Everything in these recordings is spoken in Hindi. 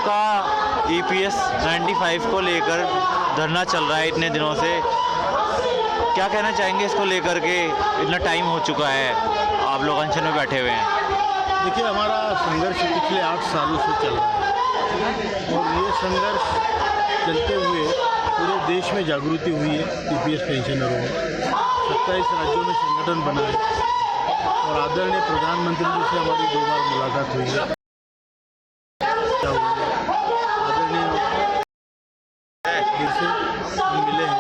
आपका EPS 95 को लेकर धरना चल रहा है इतने दिनों से, क्या कहना चाहेंगे इसको लेकर के? इतना टाइम हो चुका है, आप लोग अनशन में बैठे हुए हैं। देखिए, हमारा संघर्ष पिछले 8 सालों से चल रहा है और ये संघर्ष चलते हुए पूरे देश में जागृति हुई है EPS पेंशनरों में। 27 राज्यों में संगठन बना है और आदरणीय प्रधानमंत्री जी से हमारी 2 बार मुलाकात हुई है। आदरणीय से मिले हैं,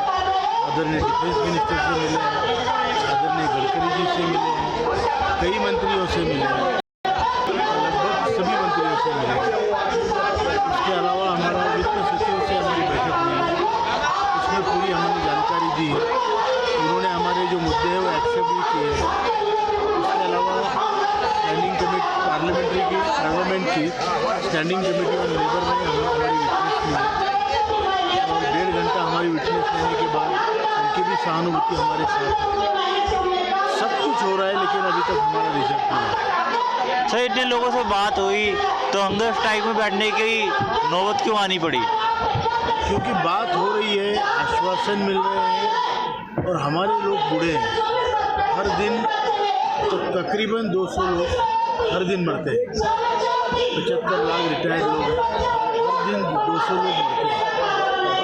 आदरणीय डिफेंस मिनिस्टर से मिले हैं, आदरणीय गडकरी जी से मिले हैं, कई मंत्रियों से मिले हैं, लगभग सभी मंत्रियों से मिले हैं। इसके अलावा हमारा वित्त सचिव से हमारी बैठक हुई है, उसमें पूरी हमने जानकारी दी है। उन्होंने हमारे जो मुद्दे हैं वो एक्सेप्ट भी किए हैं। इसके अलावा स्टैंडिंग कमेटी पार्लियामेंट की स्टैंडिंग कमेटी ऑन लेबर में हमारी विटनेस ली है और 1.5 घंटा हमारी विटनेस लेने के बाद उनकी भी सहानुभूति हमारे साथ है। सब कुछ हो रहा है लेकिन अभी तक हमारा रिजल्ट नहीं है। सर, इतने लोगों से बात हुई तो हंगर स्ट्राइक में बैठने की नौबत क्यों आनी पड़ी? क्योंकि बात हो रही है, आश्वासन मिल रहे हैं और हमारे लोग बूढ़े हैं। हर दिन तो तकरीबन 200 लोग हर दिन मरते हैं। 75 लाख रिटायर्ड लोग हैं, हर दिन 200 लोग मरते हैं।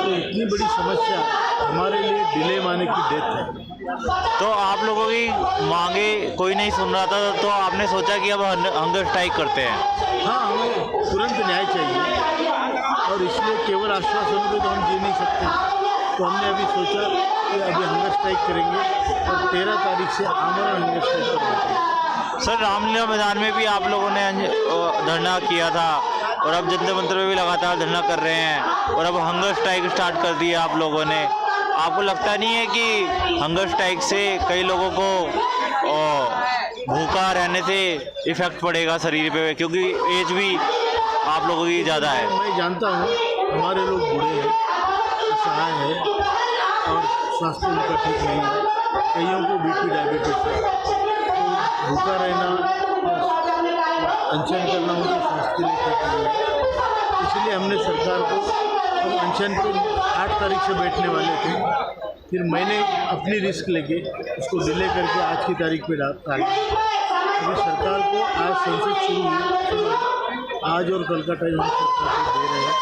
तो इतनी बड़ी समस्या हमारे लिए डिले माने की डेथ है। तो आप लोगों की मांगे कोई नहीं सुन रहा था तो आपने सोचा कि अब हंगर स्ट्राइक करते हैं? हाँ, हमें तुरंत न्याय चाहिए और इसलिए केवल आश्वासन पे तो हम जी नहीं सकते। तो हमने अभी सोचा कि अभी हंगर स्ट्राइक करेंगे और 13 तारीख से आमरण हंगर स्ट्राइक करेंगे। सर, रामलीला मैदान में भी आप लोगों ने धरना किया था और अब जंतर मंतर में भी लगातार धरना कर रहे हैं और अब हंगर स्ट्राइक स्टार्ट कर दिया आप लोगों ने। आपको लगता नहीं है कि हंगर स्ट्राइक से कई लोगों को भूखा रहने से इफेक्ट पड़ेगा शरीर पे, क्योंकि एज भी आप लोगों की ज़्यादा है? मैं जानता हूँ हमारे लोग बूढ़े हैं, असहाय है और स्वास्थ्य उनका ठीक नहीं है। कईयों को BP डायबिटीज है, तो भूखा रहना अनशन करना उनके स्वास्थ्य के लिए ठीक नहीं है। इसलिए हमने सरकार को, हम अनशन पे 8 तारीख से बैठने वाले थे, फिर मैंने अपनी रिस्क लेके उसको डिले करके आज की तारीख पे डाला। अभी सरकार को आज संसद शुरू हुई, आज और कल का टाइम हम सरकार को दे रहे हैं।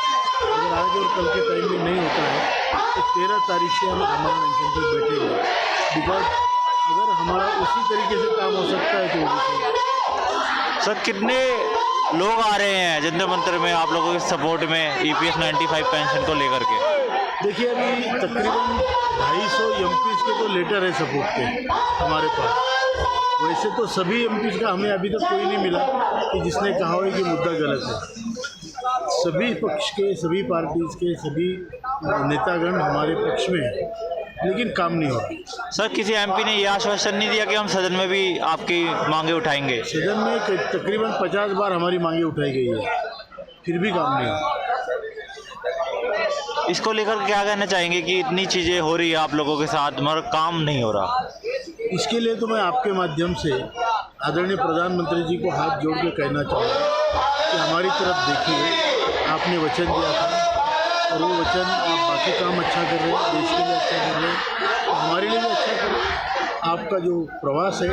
अगर आज और कल के टाइम में नहीं होता है तो 13 तारीख से हम आमरण अनशन पर बैठेंगे। बिकॉज अगर हमारा उसी तरीके से काम हो सकता है तो वो भी सही। सर, कितने लोग आ रहे हैं जंतर मंतर में आप लोगों के सपोर्ट में EPS 95 पेंशन को लेकर के? देखिए, अभी तकरीबन 250 MPs के तो लेटर है सपोर्ट के हमारे पास। वैसे तो सभी MPs का हमें अभी तक कोई नहीं मिला कि जिसने कहा हो कि मुद्दा गलत है। सभी पक्ष के, सभी पार्टीज के सभी नेतागण हमारे पक्ष में हैं, लेकिन काम नहीं हो रहा। सर, किसी MP ने यह आश्वासन नहीं दिया कि हम सदन में भी आपकी मांगे उठाएंगे? सदन में तकरीबन 50 बार हमारी मांगे उठाई गई है, फिर भी काम नहीं हो। इसको लेकर क्या कहना चाहेंगे कि इतनी चीज़ें हो रही है आप लोगों के साथ मगर काम नहीं हो रहा? इसके लिए तो मैं आपके माध्यम से आदरणीय प्रधानमंत्री जी को हाथ जोड़ के कहना चाहूँगा कि हमारी तरफ देखिए, आपने वचन दिया था और वो वचन आप बाकी काम अच्छा कर रहे हैं, देश के लिए अच्छा कर रहे हैं, तो हमारे लिए भी अच्छा करें। आपका जो प्रवास है,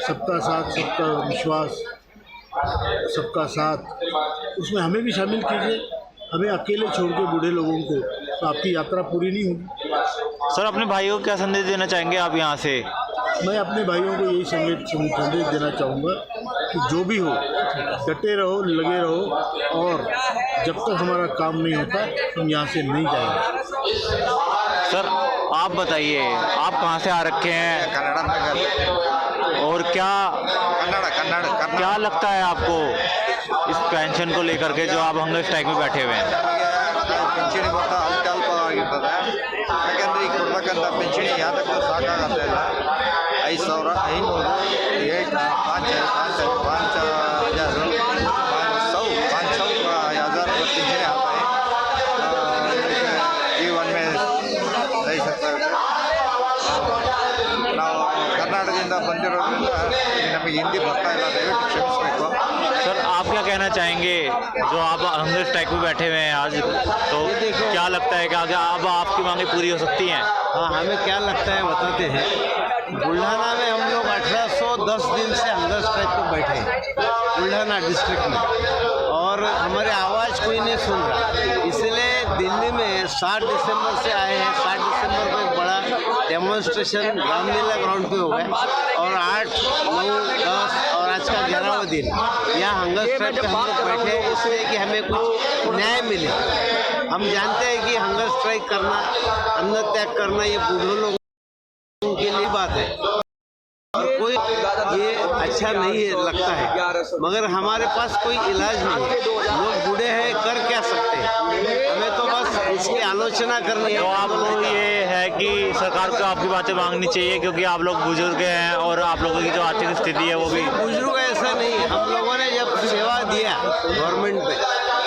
सबका साथ सबका विश्वास सबका साथ, उसमें हमें भी शामिल कीजिए। हमें अकेले छोड़ के बूढ़े लोगों को तो आपकी यात्रा पूरी नहीं होगी। सर, अपने भाइयों को क्या संदेश देना चाहेंगे आप यहाँ से? मैं अपने भाइयों को यही संदेश देना चाहूँगा कि जो भी हो, डटे रहो, लगे रहो और जब तक हमारा काम नहीं होता हम यहाँ से नहीं जाएंगे। सर, आप बताइए, आप कहाँ से आ रखे हैं? कन्नड़ और क्या क्या लगता है आपको इस पेंशन को लेकर के जो आप हंगर स्ट्राइक में बैठे हुए हैं? ಪಿಂಚಣಿ ಮೊತ್ತ ಅಲ್ಪವಾಗಿರ್ತದೆ. ಯಾಕೆಂದರೆ ಈಗ ಕೊಡ್ತಕ್ಕಂಥ ಪಿಂಚಣಿ ಯಾವುದಕ್ಕೂ ಸಾಕಾಗತ್ತೆ ಇಲ್ಲ. 5,500 5,000 ಪಿಂಚಣಿ आता है. जीवन में रह सकता है. ನಾವು ಕರ್ನಾಟಕದಿಂದ ಬಂದಿರೋದ್ರಿಂದ ನಮಗೆ ಹಿಂದಿ ಬರ್ತಾ ಇಲ್ಲ, ದಯವಿಟ್ಟು ಕ್ಷಮಿಸಬೇಕು. सर आप क्या कहना चाहेंगे, जो आप हंगर स्ट्राइक पे बैठे हुए हैं आज, तो क्या लगता है कि आगे अब आपकी मांगे पूरी हो सकती हैं? हाँ, हमें क्या लगता है बताते हैं। बुल्ढाना में हम लोग 1810 दिन से हंगर स्ट्राइक पे बैठे हैं बुल्ढाना डिस्ट्रिक्ट में, और हमारे आवाज़ कोई नहीं सुन रहा। इसलिए दिल्ली में 7 दिसंबर से आए हैं। 7 दिसंबर को एक बड़ा डेमोन्स्ट्रेशन रामलीला ग्राउंड पे हुआ है, और 8, 9, 10 और आज का 11वां दिन यहाँ हंगर स्ट्राइक पे हम लोग बैठे हैं, इसलिए कि हमें कुछ न्याय मिले। हम जानते हैं कि हंगर स्ट्राइक करना, अन्न त्याग करना, ये बूढ़ों लोगों के लिए बात है और कोई ये अच्छा नहीं है लगता है, मगर हमारे पास कोई इलाज नहीं है। लोग बूढ़े हैं, कर क्या सकते हैं? हमें तो बस इसकी आलोचना करनी है। तो आपको ये है कि सरकार को आपकी बातें मांगनी चाहिए, क्योंकि आप लोग बुजुर्ग हैं और आप लोगों की जो आर्थिक स्थिति है वो भी। बुजुर्ग ऐसा नहीं है, हम लोगों ने जब सेवा दिया गवर्नमेंट पे,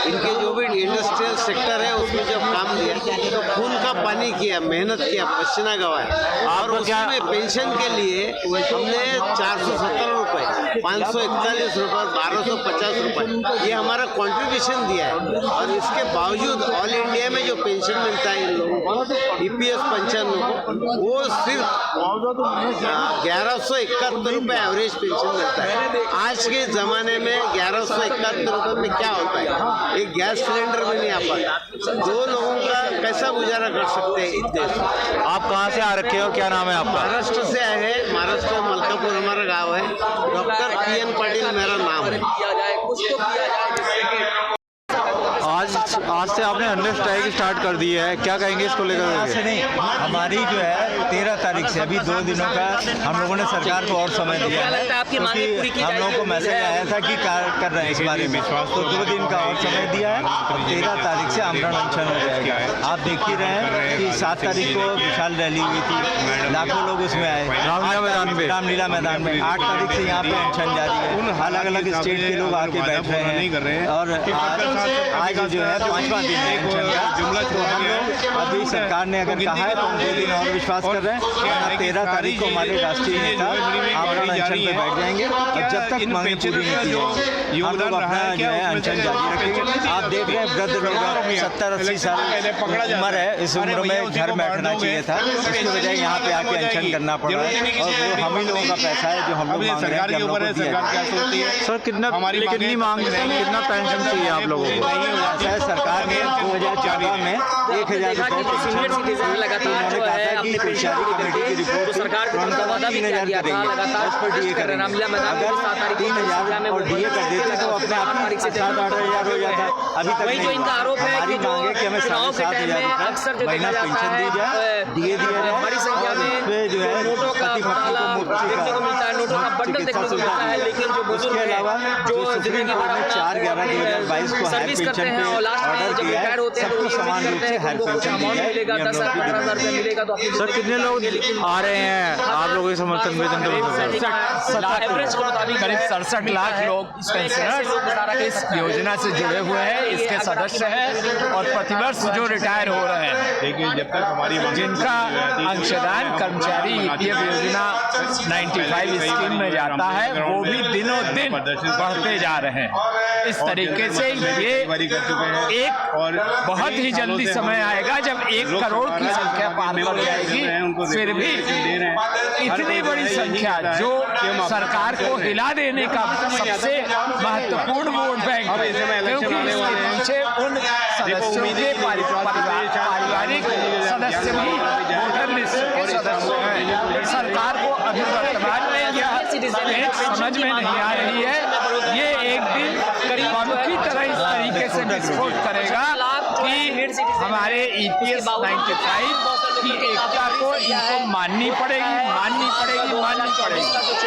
इनके जो भी इंडस्ट्रियल सेक्टर है उसमें जब काम दिया तो खून का पानी किया, मेहनत किया, पसीना गवाया, और उसमें पेंशन के लिए हमने 470 रुपये, 541 रुपये, 1250 रुपये ये हमारा कंट्रीब्यूशन दिया है। और इसके बावजूद ऑल इंडिया में जो पेंशन मिलता है इन लोगों को, EPS पंचन को, वो सिर्फ 1171 रुपये एवरेज पेंशन मिलता है। आज के ज़माने में 1171 रुपये में क्या होता है? एक गैस सिलेंडर में नहीं आ पाता। 2 लोगों का कैसा गुजारा कर सकते हैं इतने? आप कहाँ से आ रखे हो, क्या नाम है आपका? महाराष्ट्र से आए हैं। महाराष्ट्र मलकापुर हमारा गांव है। डॉक्टर PN पाटिल मेरा नाम है। आज से आपने हंगर स्ट्राइक स्टार्ट कर दी है, क्या कहेंगे इसको लेकर? आज से नहीं, हमारी जो है 13 तारीख से, अभी 2 दिनों का हम लोगों ने सरकार को और समय दिया है, क्योंकि हम लोगों को मैसेज आया था कि कार्य कर रहे हैं इस बारे में, तो 2 दिन का और समय दिया है। अब 13 तारीख से आमरण अनशन हो जाएगा। आप देख ही रहे हैं कि 7 तारीख को विशाल रैली हुई थी, लाखों लोग उसमें आए रामलीला मैदान में। 8 तारीख से यहाँ पे अनशन जारी है, अलग अलग स्टेट के लोग आके बैठ रहे हैं, और आज जो है 5वां दिन है अनशन का। तो हम लोग अभी सरकार ने अगर कहा है तो हम 2 दिन और विश्वास कर रहे हैं। 13 तारीख को हमारे राष्ट्रीय नेता आमरण अनशन पे बैठ जाएंगे, और जब तक मांगे पूरी नहीं की जाएंगी हम लोग अपना जो है अनशन जारी रखेंगे। आप देख रहे हैं वृद्ध लोग 70-80 साल उम्र है, इस उम्र में घर बैठना चाहिए था, इसकी वजह यहाँ पे आके अनशन करना पड़ रहा है, और वो हम ही लोगों का पैसा है जो हम लोग मांग रहे हैं कि हम लोग को दिया जाए। सर कितना मांग, कितना पेंशन चाहिए आप लोगों को? ऐसा है, सरकार ने 2014 में 1000 रुपये उन्होंने कहा था कि पेशारी कमेटी की रिपोर्ट सरकार 3000 करेंगे, उस पर DA करेंगे। अगर 3000 और DA कर देते तो अपने आप ही 7-8 हज़ार हो जाता। अभी तक नहीं। हमारी मांग है कि हमें 7,500 रुपये महीना पेंशन दी जाए, DA दिया जाए, और उसमें जो है पति पत्नी को मुफ्त चिकित्सा सुविधा है। उसके अलावा जो सुप्रीम कोर्ट ने 4/11/2022 को हायर पेंशन पे ऑर्डर किया है, सबको समान रूप से हायर पेंशन दी जाए। सर कितने लोग आ रहे हैं आप लोगों के समर्थन में? करीब 67 लाख लोग पेंशनर्स इस योजना से जुड़े हुए हैं, इसके सदस्य हैं, और प्रतिवर्ष जो रिटायर हो रहे हैं, जिनका अंशदान कर्मचारी EPF योजना 95 स्कीम में जाता है, वो भी दिनों दिन बढ़ते जा रहे हैं। इस तरीके से ये एक बहुत ही जल्दी समय आएगा जब 1 करोड़ की संख्या पार कर जाएगी। फिर भी इतनी बड़ी संख्या जो सरकार को हिला देने का सबसे महत्वपूर्ण वोट बैंक है, क्योंकि इसके पीछे उन सदस्यों के पारिवारिक सदस्य भी वोटर लिस्ट के सदस्य हैं। सरकार को अभी वर्तमान में यह समझ में नहीं आ रही है। ये एक दिन बम की तरह इस तरीके से विस्फोट करेगा कि हमारे EPS 95 की एकता को इनको माननी पड़ेगी।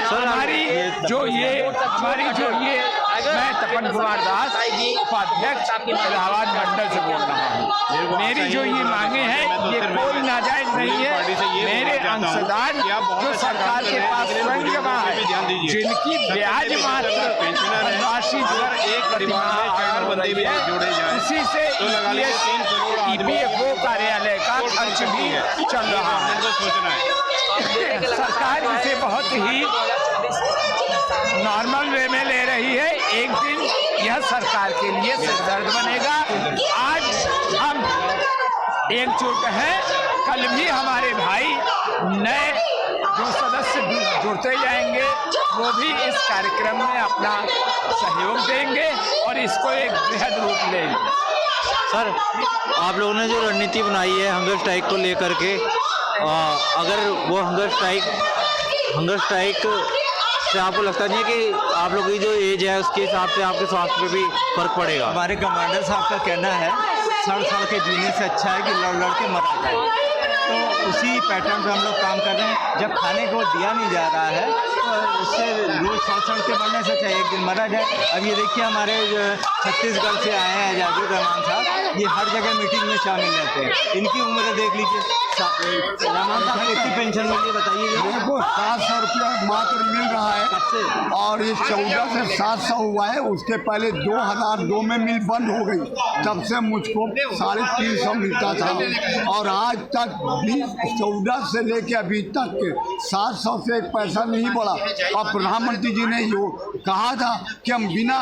सर हमारी जो ये मैं तपन कुमार दास उपाध्यक्ष इलाहाबाद मंडल से बोल रहा हूँ। मेरी जो ये मांगे हैं ये कोई नाजायज नहीं है। मेरे अंशदान जो सरकार के पास स्वयं जमा है, जिनकी ब्याज मात्र राशि उसी से EPFO कार्यालय का खर्च भी चल रहा है। सरकार इसे बहुत ही नॉर्मल वे में ले रही है। एक दिन यह सरकार के लिए सिरदर्द बनेगा। आज हम एकजुट हैं, कल भी हमारे भाई नए जो सदस्य जुड़ते जाएंगे वो भी इस कार्यक्रम में अपना सहयोग देंगे और इसको एक बृहद रूप लेंगे। सर, आप लोगों ने जो रणनीति बनाई है हंगर स्ट्राइक को लेकर के, अगर वो हंगर स्ट्राइक से आपको लगता नहीं है कि आप लोगों की जो एज है उसके हिसाब से आपके स्वास्थ्य पे भी फर्क पड़ेगा? हमारे कमांडर साहब का कहना है सड़ के जीने से अच्छा है कि लड़ के मरा जाए, तो उसी पैटर्न पे हम लोग काम कर रहे हैं। जब खाने को दिया नहीं जा रहा है तो उससे रोज सड़ के मरने से चाहे एक दिन मरा जाए। अब ये देखिए हमारे छत्तीसगढ़ से आए हैं एजाजुर रहमान साहब, ये हर जगह मीटिंग में शामिल रहते हैं। इनकी उम्र देख लीजिए, रहमान साहब कितनी पेंशन मिली है बताइए? मेरे को 700 रुपया मात्र मिल रहा है और ये 14 से 700 हुआ है। उसके पहले 2002 में मिल बंद हो गई, तब से मुझको 350 मिलता था और आज तक 14 से लेके अभी तक 700 से एक पैसा नहीं बढ़ा। और प्रधानमंत्री जी ने यो कहा था कि हम बिना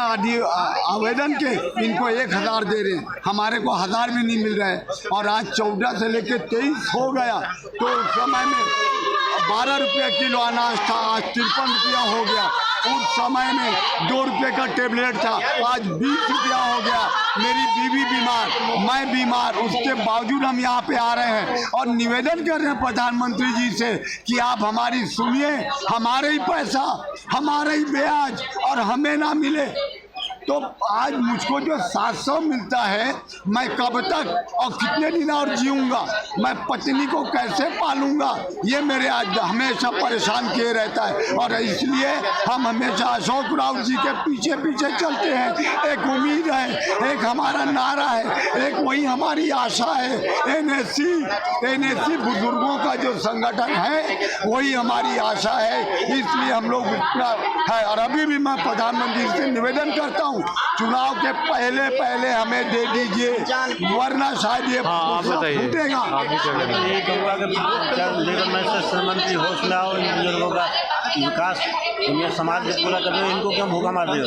आवेदन के इनको 1000 दे रहे हैं, हमारे को 1000 भी नहीं मिल रहा है। और आज 14 से लेके 23 हो गया, तो उस समय में 12 रुपये किलो अनाज था, आज 53 रुपया हो गया। उस समय में 2 रुपये का टेबलेट था, आज 20 रुपया हो गया। मेरी बीवी बीमार, मैं बीमार, उसके बावजूद हम यहाँ पे आ रहे हैं और निवेदन कर रहे हैं प्रधानमंत्री जी से कि आप हमारी सुनिए, हमारे ही पैसा, हमारे ही ब्याज और हमें ना मिले। तो आज मुझको जो 700 मिलता है, मैं कब तक और कितने दिन और जीऊँगा, मैं पत्नी को कैसे पालूँगा, ये मेरे आज हमेशा परेशान किए रहता है। और इसलिए हम हमेशा अशोक राउत जी के पीछे पीछे चलते हैं। एक उम्मीद है, एक हमारा नारा है, एक वही हमारी आशा है। एनएससी बुजुर्गों का जो संगठन है वही हमारी आशा है, इसलिए हम लोग इतना है। और अभी भी मैं प्रधानमंत्री से निवेदन करता हूँ, चुनाव के पहले हमें दे दीजिए, वरना शायद ये फूटेगा। ये कहूँगा कि लेबर मिनिस्टर मंत्री होश में आओ, इन बुजुर्गों का विकास दुनिया समाज में पूरा कर रहे हो, इनको क्यों भूखा मार रहे हो?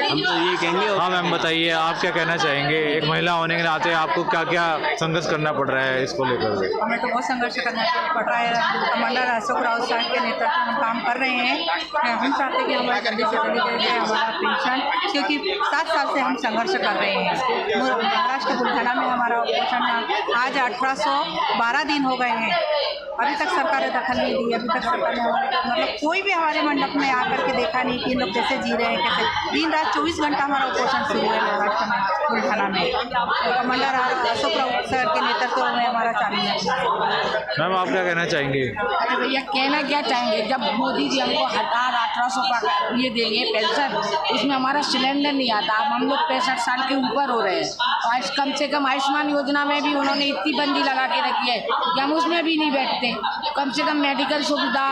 हम तो ये कहेंगे। हाँ मैम, बताइए आप क्या कहना चाहेंगे? एक महिला होने के नाते आपको क्या क्या संघर्ष करना पड़ रहा है इसको लेकर? हमें तो बहुत संघर्ष करना पड़ रहा है। कमांडर अशोक राउत साहब के नेतृत्व में हम काम कर रहे हैं। हम चाहते हैं कि हमारे जल्दी से जल्दी हमारा पेंशन, क्योंकि 7 साल से हम संघर्ष कर रहे हैं। महाराष्ट्र बुलढाना में हमारा ऑपरेशन आज 1812 दिन हो गए हैं, अभी तक सरकार ने दखल नहीं दी। अभी तक सरकार ने मतलब कोई भी हमारे मंडप में आकर के देखा नहीं कि लोग कैसे जी रहे हैं, कैसे दिन रात 24 घंटा हमारा ऑपरेशन शुरू है महाराष्ट्र में बुलढाना में। कमांडर अशोक राउत सर के नेतृत्व में हमारा चालू है। मैम आप क्या कहना चाहेंगे? अरे भैया कहना क्या चाहेंगे, जब मोदी जी हमको 1800 का ये देंगे पेंशन, उसमें हमारा सिलेंडर नहीं आता। अब हम लोग 65 साल के ऊपर हो रहे हैं, आज कम से कम आयुष्मान योजना में भी उन्होंने इतनी बंदी लगा के रखी है कि हम उसमें भी नहीं बैठते। कम से कम मेडिकल सुविधा,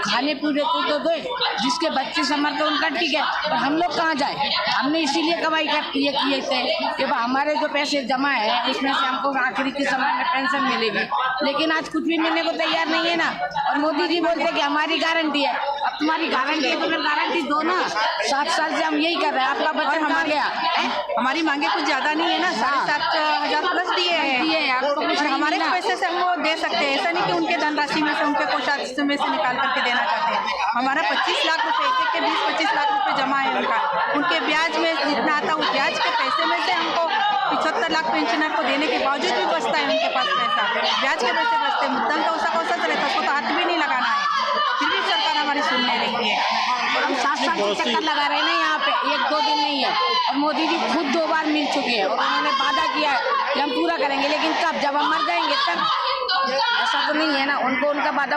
खाने पीने को तो दे, जिसके बच्चे समर्थ है उनका ठीक है, पर हम लोग कहाँ जाए? हमने इसीलिए कमाई कर ये किए थे कि हमारे जो पैसे जमा है उसमें से हमको आखिरी के समय में पेंशन मिलेगी, लेकिन आज कुछ भी मिलने को तैयार नहीं है ना। और मोदी जी बोलते हैं कि हमारी गारंटी है। अब तुम्हारी गारंटी है तो फिर गारंटी दो ना। 7 साल से हम यही कर रहे हैं, आपका बचत कहाँ गया? हमारी मांगे कुछ ज़्यादा नहीं है ना, 7,500 प्लस दिए हैं। और हमारे पैसे से हम वो दे सकते हैं, ऐसा नहीं कि उनके धनराशि में से, उनके कोषागार में से निकाल करके देना चाहते हैं। हमारा 25 लाख रुपए, एक के 20-25 लाख रुपए जमा है उनके ब्याज में जितना आता है उस ब्याज के पैसे में से हमको 75 लाख पेंशनर को देने के बावजूद भी बचता है उनके पास पैसा, ब्याज के पैसे बचते हैं। मुद्दम तो उसका कौशल रहता है, उसको तो हाथ भी नहीं लगाना है, फिर भी सरकार हमारी सुन नहीं रही है। हम 7 साल से चक्कर लगा रहे हैं ना यहाँ पे, 1-2 दिन नहीं है। और मोदी जी खुद 2 बार मिल चुके हैं और उन्होंने वादा किया है कि हम पूरा करेंगे, लेकिन कब? जब हम मर जाएंगे तब। ऐसा तो नहीं है ना, उनको उनका वादा